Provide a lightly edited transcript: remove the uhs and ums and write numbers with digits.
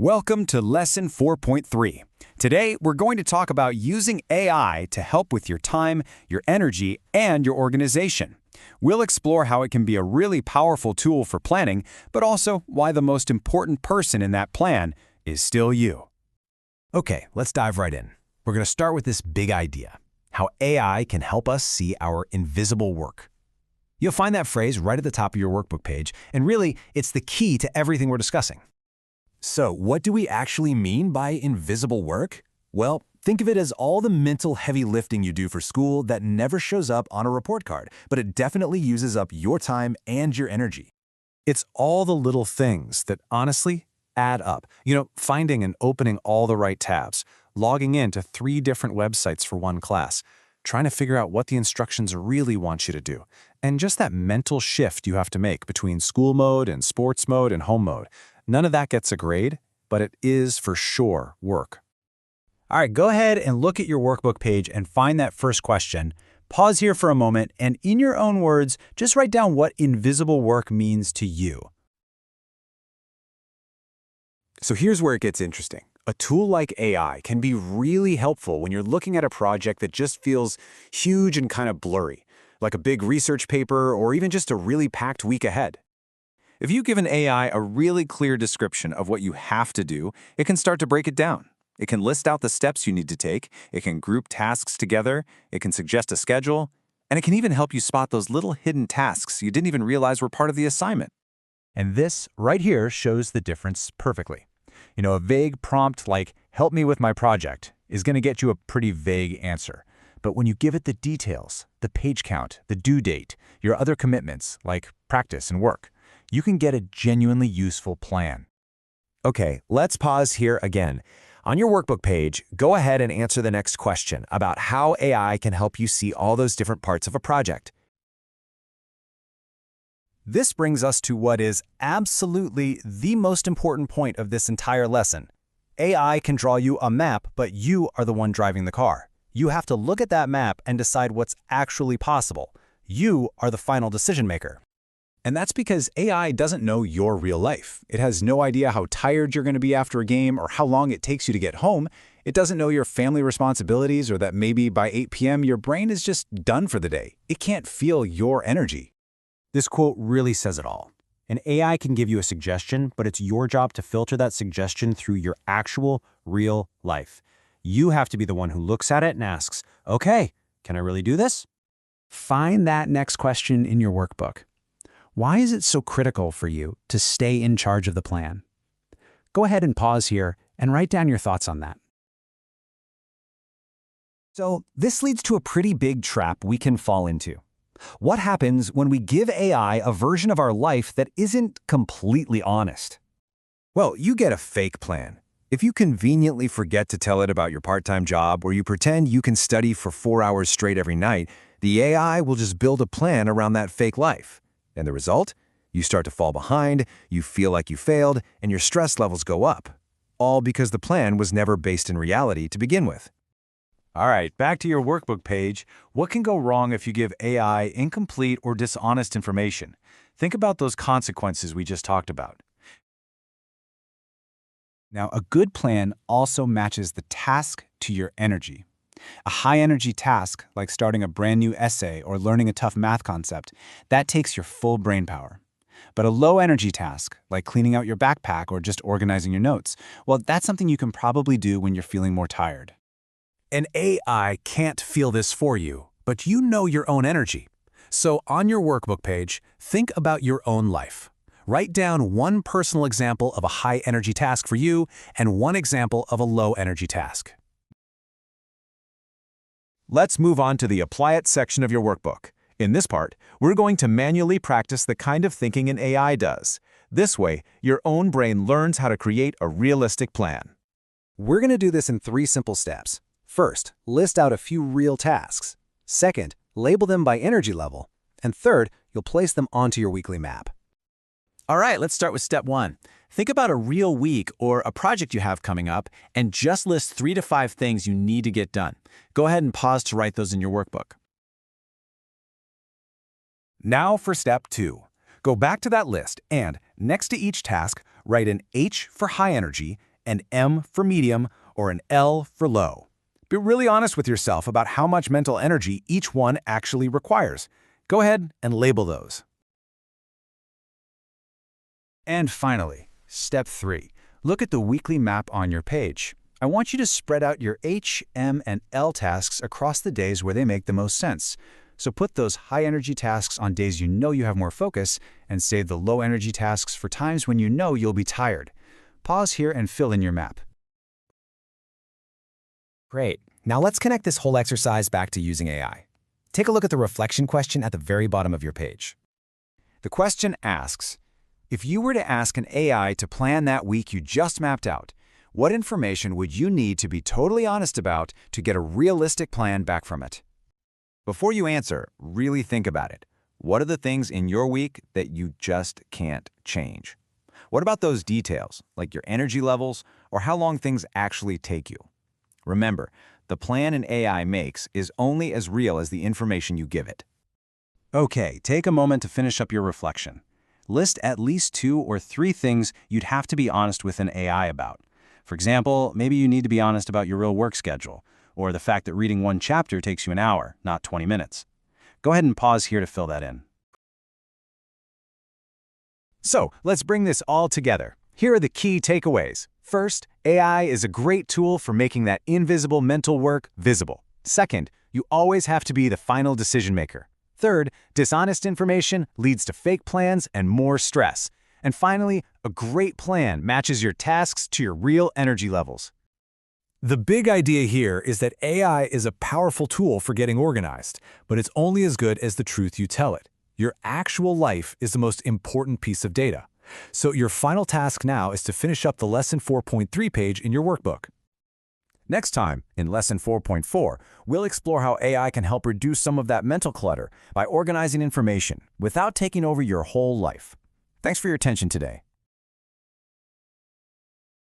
Welcome to Lesson 4.3. Today, we're going to talk about using AI to help with your time, your energy, and your organization. We'll explore how it can be a really powerful tool for planning, but also why the most important person in that plan is still you. Okay, let's dive right in. We're going to start with this big idea, how AI can help us see our invisible work. You'll find that phrase right at the top of your workbook page, and really, it's the key to everything we're discussing. So, what do we actually mean by invisible work? Well, think of it as all the mental heavy lifting you do for school that never shows up on a report card, but it definitely uses up your time and your energy. It's all the little things that honestly add up. Finding and opening all the right tabs, logging in to 3 different websites for one class, trying to figure out what the instructions really want you to do, and just that mental shift you have to make between school mode and sports mode and home mode. None of that gets a grade, but it is for sure work. All right, go ahead and look at your workbook page and find that first question. Pause here for a moment, and in your own words, just write down what invisible work means to you. So here's where it gets interesting. A tool like AI can be really helpful when you're looking at a project that just feels huge and kind of blurry, like a big research paper or even just a really packed week ahead. If you give an AI a really clear description of what you have to do, it can start to break it down. It can list out the steps you need to take, it can group tasks together, it can suggest a schedule, and it can even help you spot those little hidden tasks you didn't even realize were part of the assignment. And this right here shows the difference perfectly. A vague prompt like, "Help me with my project," is going to get you a pretty vague answer. But when you give it the details, the page count, the due date, your other commitments like practice and work, you can get a genuinely useful plan. Okay, let's pause here again. On your workbook page, go ahead and answer the next question about how AI can help you see all those different parts of a project. This brings us to what is absolutely the most important point of this entire lesson. AI can draw you a map, but you are the one driving the car. You have to look at that map and decide what's actually possible. You are the final decision maker. And that's because AI doesn't know your real life. It has no idea how tired you're going to be after a game or how long it takes you to get home. It doesn't know your family responsibilities or that maybe by 8 p.m. your brain is just done for the day. It can't feel your energy. This quote really says it all. An AI can give you a suggestion, but it's your job to filter that suggestion through your actual, real life. You have to be the one who looks at it and asks, "Okay, can I really do this?" Find that next question in your workbook. Why is it so critical for you to stay in charge of the plan? Go ahead and pause here and write down your thoughts on that. So this leads to a pretty big trap we can fall into. What happens when we give AI a version of our life that isn't completely honest? Well, you get a fake plan. If you conveniently forget to tell it about your part-time job or you pretend you can study for 4 hours straight every night, the AI will just build a plan around that fake life. And the result? You start to fall behind, you feel like you failed, and your stress levels go up. All because the plan was never based in reality to begin with. All right, back to your workbook page. What can go wrong if you give AI incomplete or dishonest information? Think about those consequences we just talked about. Now, a good plan also matches the task to your energy. A high-energy task, like starting a brand new essay or learning a tough math concept, that takes your full brain power. But a low-energy task, like cleaning out your backpack or just organizing your notes, well, that's something you can probably do when you're feeling more tired. An AI can't feel this for you, but you know your own energy. So on your workbook page, think about your own life. Write down one personal example of a high-energy task for you and one example of a low-energy task. Let's move on to the Apply It section of your workbook. In this part, we're going to manually practice the kind of thinking an AI does. This way, your own brain learns how to create a realistic plan. We're going to do this in 3 simple steps. First, list out a few real tasks. Second, label them by energy level. And third, you'll place them onto your weekly map. All right, let's start with step 1. Think about a real week or a project you have coming up and just list 3 to 5 things you need to get done. Go ahead and pause to write those in your workbook. Now for step 2. Go back to that list and, next to each task, write an H for high energy an M for medium, or an L for low. Be really honest with yourself about how much mental energy each one actually requires. Go ahead and label those. And finally, step 3. Look at the weekly map on your page. I want you to spread out your H, M, and L tasks across the days where they make the most sense. So put those high-energy tasks on days you know you have more focus, and save the low-energy tasks for times when you know you'll be tired. Pause here and fill in your map. Great. Now let's connect this whole exercise back to using AI. Take a look at the reflection question at the very bottom of your page. The question asks, if you were to ask an AI to plan that week you just mapped out, what information would you need to be totally honest about to get a realistic plan back from it? Before you answer, really think about it. What are the things in your week that you just can't change? What about those details, like your energy levels or how long things actually take you? Remember, the plan an AI makes is only as real as the information you give it. Okay, take a moment to finish up your reflection. List at least 2 or 3 things you'd have to be honest with an AI about. For example, maybe you need to be honest about your real work schedule, or the fact that reading one chapter takes you an hour, not 20 minutes. Go ahead and pause here to fill that in. So, let's bring this all together. Here are the key takeaways. First, AI is a great tool for making that invisible mental work visible. Second, you always have to be the final decision maker. Third, dishonest information leads to fake plans and more stress. And finally, a great plan matches your tasks to your real energy levels. The big idea here is that AI is a powerful tool for getting organized, but it's only as good as the truth you tell it. Your actual life is the most important piece of data. So your final task now is to finish up the Lesson 4.3 page in your workbook. Next time, in Lesson 4.4, we'll explore how AI can help reduce some of that mental clutter by organizing information without taking over your whole life. Thanks for your attention today.